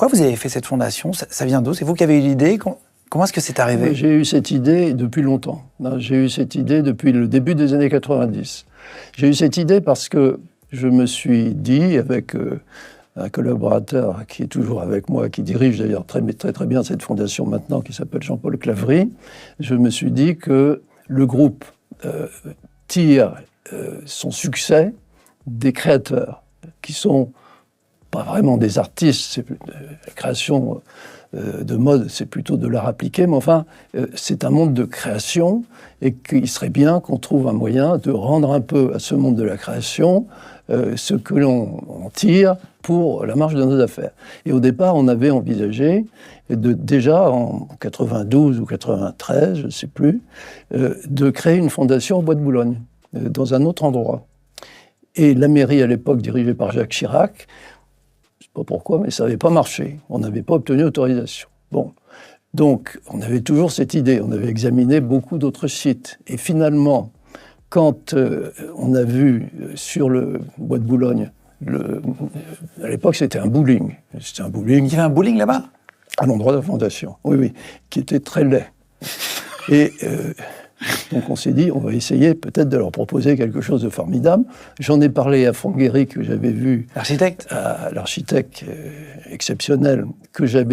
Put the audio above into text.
Pourquoi vous avez fait cette fondation ? Ça vient d'où ? C'est vous qui avez eu l'idée ? Comment est-ce que c'est arrivé ? J'ai eu cette idée depuis longtemps. J'ai eu cette idée depuis le début des années 90. J'ai eu cette idée parce que je me suis dit, avec un collaborateur qui est toujours avec moi, qui dirige d'ailleurs très bien cette fondation maintenant, qui s'appelle Jean-Paul Claverie, je me suis dit que le groupe tire son succès des créateurs, qui sont pas vraiment des artistes. La création de mode, c'est plutôt de l'art appliqué, mais enfin, c'est un monde de création, et qu'il serait bien qu'on trouve un moyen de rendre un peu à ce monde de la création ce que l'on en tire pour la marche de nos affaires. Et au départ, on avait envisagé, déjà en 92 ou 93, je ne sais plus, de créer une fondation au Bois de Boulogne, dans un autre endroit. Et la mairie, à l'époque, dirigée par Jacques Chirac, je ne sais pas pourquoi, mais ça n'avait pas marché. On n'avait pas obtenu autorisation. Bon. Donc, on avait toujours cette idée. On avait examiné beaucoup d'autres sites. Et finalement, quand on a vu sur le Bois de Boulogne, à l'époque, c'était un bowling. C'était un bowling. Il y avait un bowling là-bas ? À l'endroit de la fondation. Oui, oui. Qui était très laid. Et donc on s'est dit, on va essayer peut-être de leur proposer quelque chose de formidable. J'en ai parlé à Franck Guéry, que j'avais vu... L'architecte ? L'architecte exceptionnel que j'avais